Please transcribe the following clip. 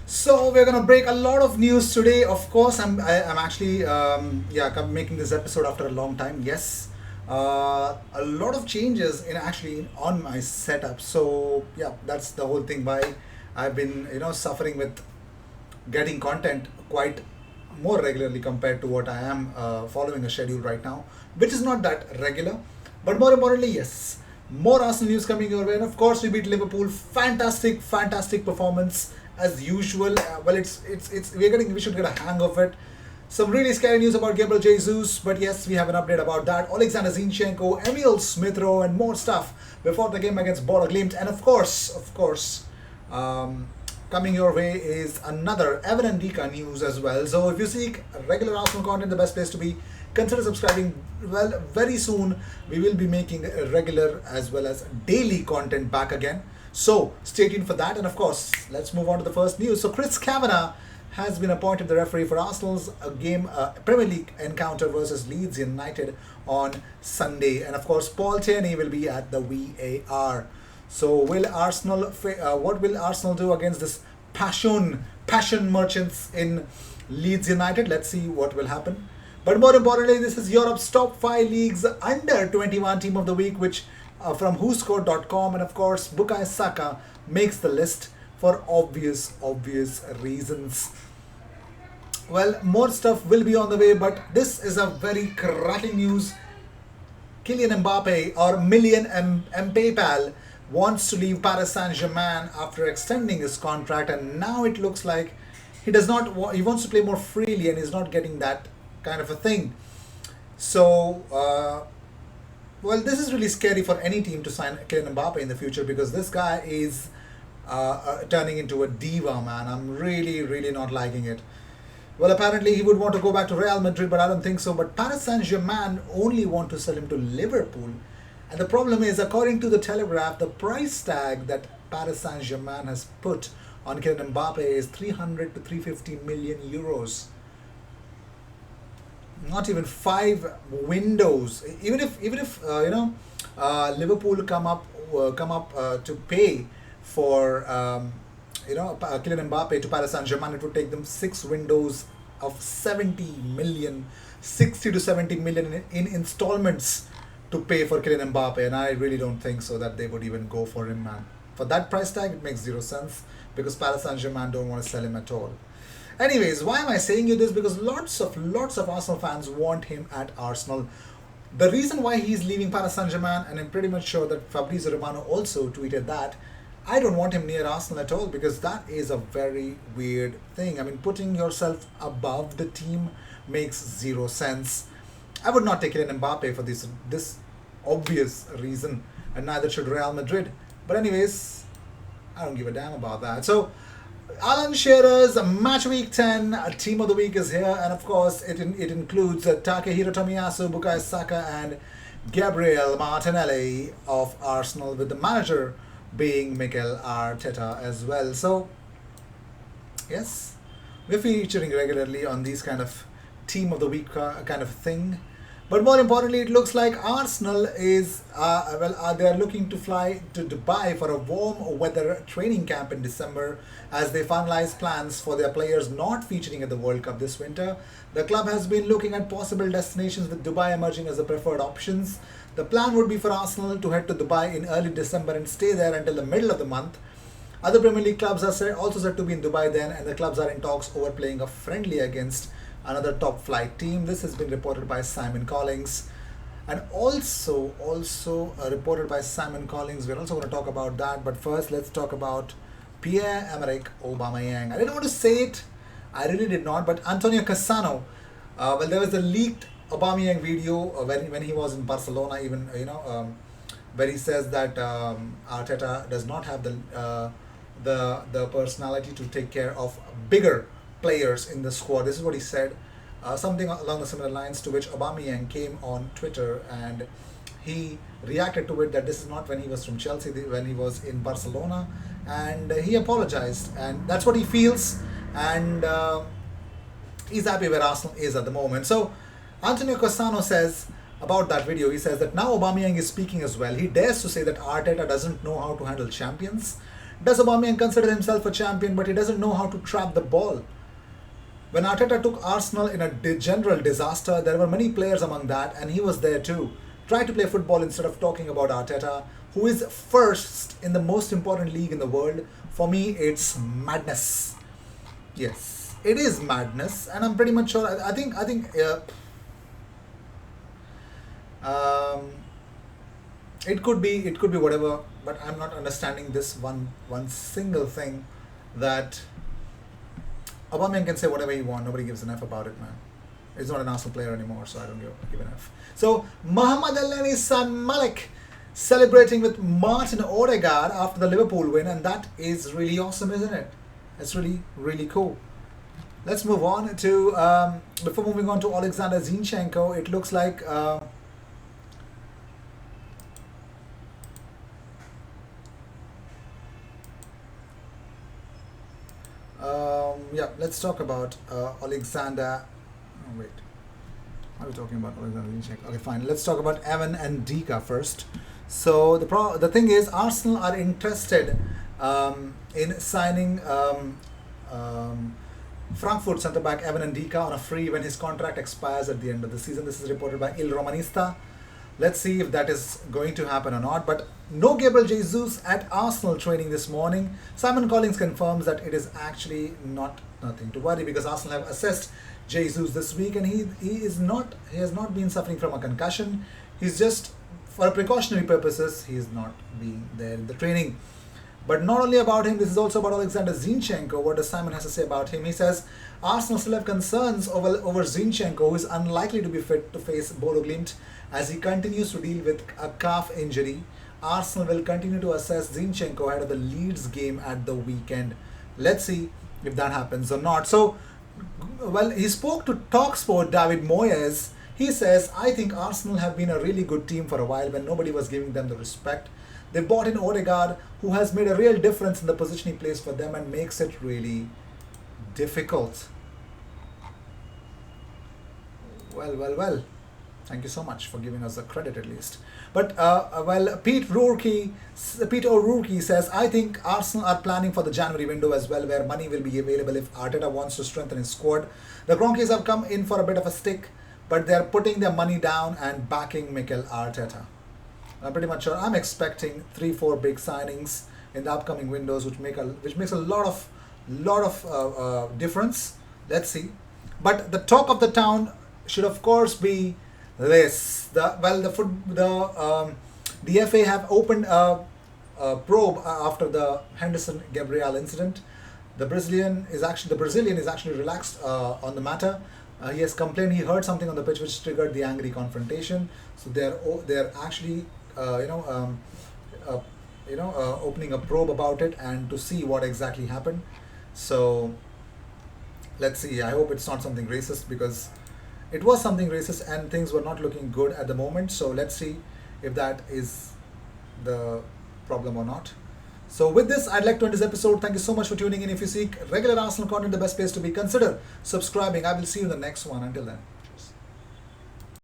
So we're gonna break a lot of news today. Of course, I'm actually making this episode after a long time. Yes, a lot of changes in actually on my setup. So yeah, that's the whole thing. Why I've been suffering with getting content quite more regularly compared to what I am following a schedule right now, which is not that regular. But more importantly, yes, more Arsenal news coming your way, and of course we beat Liverpool. Fantastic, fantastic performance as usual. Well, it's we should get a hang of it. Some really scary news about Gabriel Jesus, but yes, we have an update about that. Alexander Zinchenko, Emil Smith Rowe, and more stuff before the game against Border Glimt. And um, coming your way is another Evan and Dika news as well. So if you seek regular Arsenal content, the best place to be, consider subscribing. Well, very soon we will be making regular as well as daily content back again. So stay tuned for that. And of course, let's move on to the first news. So Chris Kavanagh has been appointed the referee for Arsenal's Premier League encounter versus Leeds United on Sunday. And of course, Paul Tierney will be at the VAR. So what will Arsenal do against this passion merchants in Leeds United? Let's see what will happen. But more importantly, this is Europe's top 5 leagues under 21 team of the week, which from whoscored.com, and of course Bukayo Saka makes the list for obvious reasons. Well, more stuff will be on the way, but this is a very cracking news. Kylian Mbappe, or Million Mbappe, wants to leave Paris Saint-Germain after extending his contract, and now it looks like he does not he wants to play more freely and is not getting that kind of a thing. So well, this is really scary for any team to sign Kylian Mbappe in the future, because this guy is turning into a diva, man. I'm really not liking it. Well, apparently he would want to go back to Real Madrid, but I don't think so. But Paris Saint-Germain only want to sell him to Liverpool. And the problem is, according to the Telegraph, the price tag that Paris Saint-Germain has put on Kylian Mbappe is 300 to 350 million euros. Not even 5 windows. Even if Liverpool come up to pay for Kylian Mbappe to Paris Saint Germain, it would take them 6 windows of 70 million, 60 to 70 million in installments to pay for Kylian Mbappe, and I really don't think so that they would even go for him, man. For that price tag, it makes zero sense, because Paris Saint Germain don't want to sell him at all. Anyways, why am I saying you this? Because lots of Arsenal fans want him at Arsenal. The reason why he's leaving Paris Saint Germain, and I'm pretty much sure that Fabrizio Romano also tweeted that, I don't want him near Arsenal at all, because that is a very weird thing. I mean, putting yourself above the team makes zero sense. I would not take Kylian Mbappe for this obvious reason, and neither should Real Madrid. But anyways, I don't give a damn about that. So Alan Shearer's Match Week 10 Team of the Week is here, and of course it includes Takehiro Tomiyasu, Bukayo Saka, and Gabriel Martinelli of Arsenal, with the manager being Mikel Arteta as well. So yes, we're featuring regularly on these kind of Team of the Week kind of thing. But more importantly, it looks like Arsenal is they are looking to fly to Dubai for a warm weather training camp in December, as they finalize plans for their players not featuring at the World Cup this winter. The club has been looking at possible destinations, with Dubai emerging as the preferred options. The plan would be for Arsenal to head to Dubai in early December and stay there until the middle of the month. Other Premier League clubs are also said to be in Dubai then, and the clubs are in talks over playing a friendly against another top flight team. This has been reported by Simon Collins, and also reported by Simon Collins. We're also going to talk about that, but first let's talk about Pierre-Emerick Aubameyang. I didn't want to say it, I really did not, but Antonio Cassano, well, there was a leaked Aubameyang video when he was in Barcelona, even where he says that Arteta does not have the personality to take care of bigger players in the squad. This is what he said. Something along the similar lines, to which Aubameyang came on Twitter and he reacted to it that this is not when he was from Chelsea, when he was in Barcelona, and he apologized, and that's what he feels, and he's happy where Arsenal is at the moment. So Antonio Cassano says about that video, he says that now Aubameyang is speaking as well. He dares to say that Arteta doesn't know how to handle champions. Does Aubameyang consider himself a champion, but he doesn't know how to trap the ball? When Arteta took Arsenal in a general disaster, there were many players among that, and he was there too. Try to play football instead of talking about Arteta, who is first in the most important league in the world. For me, it's madness. Yes, it is madness, and I'm pretty much sure. Um, it could be whatever, but I'm not understanding this one single thing that Aubameyang can say whatever he wants. Nobody gives an F about it, man. He's not an Arsenal player anymore, so I don't give an F. So Mohamed Elneny's son Malik celebrating with Martin Odegaard after the Liverpool win, and that is really awesome, isn't it? It's really, really cool. Let's move on to, before moving on to Alexander Zinchenko, it looks like, yeah, let's talk about Alexander, oh wait, what are we talking about Alexander Zinchenko? Okay, fine, let's talk about Evan and Dika first. So the thing is, Arsenal are interested in signing Frankfurt centre-back Evan Ndika on a free when his contract expires at the end of the season. This is reported by Il Romanista. Let's see if that is going to happen or not. But no Gabriel Jesus at Arsenal training this morning. Simon Collins confirms that it is actually nothing to worry, because Arsenal have assessed Jesus this week, and he has not been suffering from a concussion. He's just, for precautionary purposes, he is not being there in the training. But not only about him, this is also about Alexander Zinchenko. What does Simon has to say about him? He says, Arsenal still have concerns over Zinchenko, who is unlikely to be fit to face Bodo Glimt as he continues to deal with a calf injury. Arsenal will continue to assess Zinchenko ahead of the Leeds game at the weekend. Let's see if that happens or not. So, well, he spoke to TalkSport David Moyes. He says, I think Arsenal have been a really good team for a while when nobody was giving them the respect. They bought in Odegaard, who has made a real difference in the position he plays for them and makes it really difficult. Well. Thank you so much for giving us the credit at least. But, Pete O'Rourke says, I think Arsenal are planning for the January window as well, where money will be available if Arteta wants to strengthen his squad. The Kroenkes have come in for a bit of a stick, but they're putting their money down and backing Mikel Arteta. I'm pretty much sure. I'm expecting 3-4 big signings in the upcoming windows, which makes a lot of difference. Let's see. But the talk of the town should of course be this. The FA have opened a probe after the Henderson Gabriel incident. The Brazilian is actually relaxed on the matter. He has complained he heard something on the pitch which triggered the angry confrontation. So they're actually opening a probe about it and to see what exactly happened. So let's see. I hope it's not something racist, because it was something racist and things were not looking good at the moment. So let's see if that is the problem or not. So with this, I'd like to end this episode. Thank you so much for tuning in. If you seek regular Arsenal content, the best place to be, consider subscribing. I will see you in the next one. Until then.